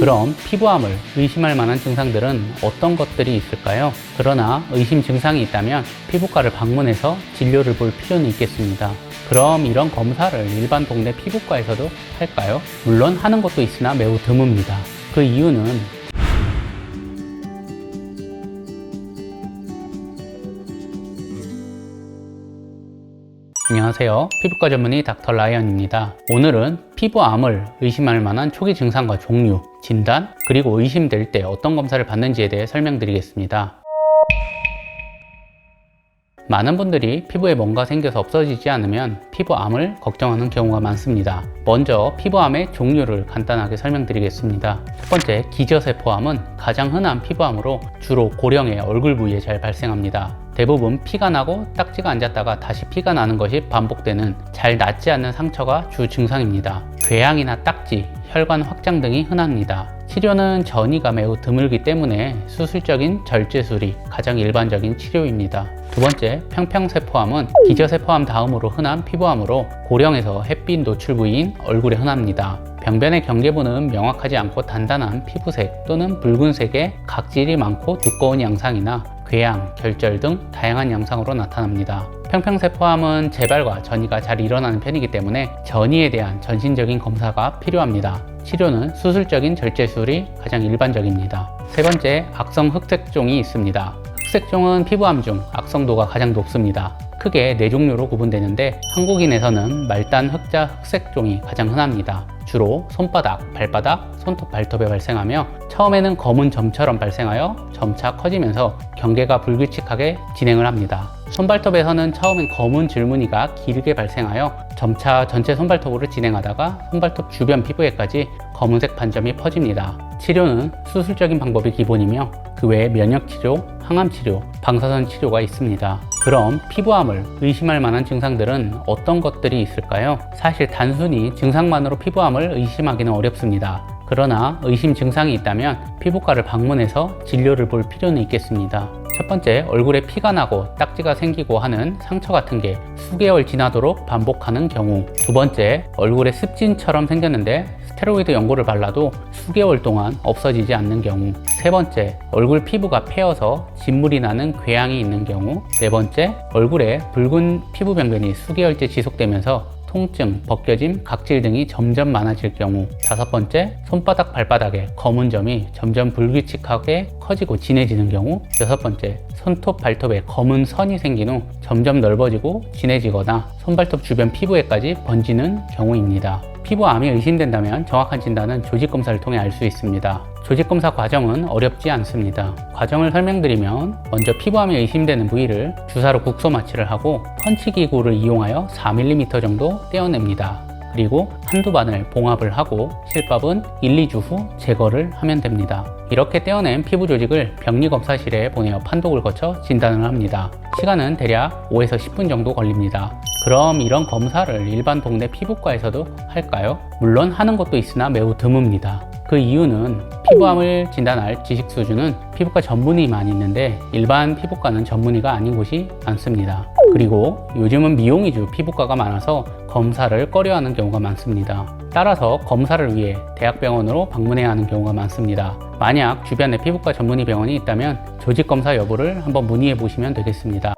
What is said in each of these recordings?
그럼 피부암을 의심할 만한 증상들은 어떤 것들이 있을까요? 그러나 의심 증상이 있다면 피부과를 방문해서 진료를 볼 필요는 있겠습니다. 그럼 이런 검사를 일반 동네 피부과에서도 할까요? 물론 하는 것도 있으나 매우 드뭅니다. 그 이유는 안녕하세요. 피부과 전문의 닥터 라이언입니다. 오늘은 피부암을 의심할 만한 초기 증상과 종류, 진단, 그리고 의심될 때 어떤 검사를 받는지에 대해 설명드리겠습니다. 많은 분들이 피부에 뭔가 생겨서 없어지지 않으면 피부암을 걱정하는 경우가 많습니다. 먼저 피부암의 종류를 간단하게 설명드리겠습니다. 첫 번째, 기저세포암은 가장 흔한 피부암으로 주로 고령의 얼굴 부위에 잘 발생합니다. 대부분 피가 나고 딱지가 앉았다가 다시 피가 나는 것이 반복되는 잘 낫지 않는 상처가 주 증상입니다. 궤양이나 딱지, 혈관 확장 등이 흔합니다. 치료는 전이가 매우 드물기 때문에 수술적인 절제술이 가장 일반적인 치료입니다. 두 번째, 평평세포암은 기저세포암 다음으로 흔한 피부암으로 고령에서 햇빛 노출 부위인 얼굴에 흔합니다. 병변의 경계부는 명확하지 않고 단단한 피부색 또는 붉은색의 각질이 많고 두꺼운 양상이나 궤양, 결절 등 다양한 양상으로 나타납니다. 평평세포암은 재발과 전이가 잘 일어나는 편이기 때문에 전이에 대한 전신적인 검사가 필요합니다. 치료는 수술적인 절제술이 가장 일반적입니다. 세 번째, 악성 흑색종이 있습니다. 흑색종은 피부암 중 악성도가 가장 높습니다. 크게 4종류로 구분되는데 한국인에서는 말단 흑자 흑색종이 가장 흔합니다. 주로 손바닥, 발바닥, 손톱, 발톱에 발생하며 처음에는 검은 점처럼 발생하여 점차 커지면서 경계가 불규칙하게 진행을 합니다. 손발톱에서는 처음엔 검은 줄무늬가 길게 발생하여 점차 전체 손발톱으로 진행하다가 손발톱 주변 피부에까지 검은색 반점이 퍼집니다. 치료는 수술적인 방법이 기본이며 그 외에 면역치료, 항암치료, 방사선 치료가 있습니다. 그럼 피부암을 의심할 만한 증상들은 어떤 것들이 있을까요? 사실 단순히 증상만으로 피부암을 의심하기는 어렵습니다. 그러나 의심 증상이 있다면 피부과를 방문해서 진료를 볼 필요는 있겠습니다. 첫 번째, 얼굴에 피가 나고 딱지가 생기고 하는 상처 같은 게 수개월 지나도록 반복하는 경우. 두 번째, 얼굴에 습진처럼 생겼는데 스테로이드 연고를 발라도 수개월 동안 없어지지 않는 경우. 세 번째, 얼굴 피부가 패여서 진물이 나는 궤양이 있는 경우. 네 번째, 얼굴에 붉은 피부 병변이 수개월째 지속되면서 통증, 벗겨짐, 각질 등이 점점 많아질 경우. 다섯 번째, 손바닥, 발바닥에 검은 점이 점점 불규칙하게 커지고 진해지는 경우. 여섯 번째, 손톱, 발톱에 검은 선이 생긴 후 점점 넓어지고 진해지거나 손발톱 주변 피부에까지 번지는 경우입니다. 피부암이 의심된다면 정확한 진단은 조직검사를 통해 알 수 있습니다. 조직검사 과정은 어렵지 않습니다. 과정을 설명드리면 먼저 피부암이 의심되는 부위를 주사로 국소 마취를 하고 펀치기구를 이용하여 4mm 정도 떼어냅니다. 그리고 한두 바늘 봉합을 하고 실밥은 1, 2주 후 제거를 하면 됩니다. 이렇게 떼어낸 피부 조직을 병리검사실에 보내어 판독을 거쳐 진단을 합니다. 시간은 대략 5에서 10분 정도 걸립니다. 그럼 이런 검사를 일반 동네 피부과에서도 할까요? 물론 하는 것도 있으나 매우 드뭅니다. 그 이유는 피부암을 진단할 지식 수준은 피부과 전문의만 있는데 일반 피부과는 전문의가 아닌 곳이 많습니다. 그리고 요즘은 미용 위주 피부과가 많아서 검사를 꺼려하는 경우가 많습니다. 따라서 검사를 위해 대학병원으로 방문해야 하는 경우가 많습니다. 만약 주변에 피부과 전문의 병원이 있다면 조직검사 여부를 한번 문의해 보시면 되겠습니다.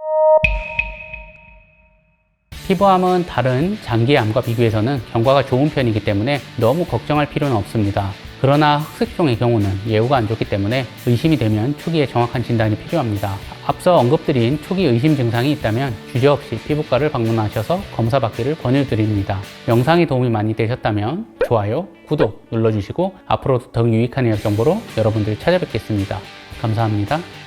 피부암은 다른 장기암과 비교해서는 경과가 좋은 편이기 때문에 너무 걱정할 필요는 없습니다. 그러나 흑색종의 경우는 예후가 안 좋기 때문에 의심이 되면 초기에 정확한 진단이 필요합니다. 앞서 언급드린 초기 의심 증상이 있다면 주저없이 피부과를 방문하셔서 검사받기를 권유드립니다. 영상이 도움이 많이 되셨다면 좋아요, 구독 눌러주시고 앞으로도 더 유익한 의학 정보로 여러분들 찾아뵙겠습니다. 감사합니다.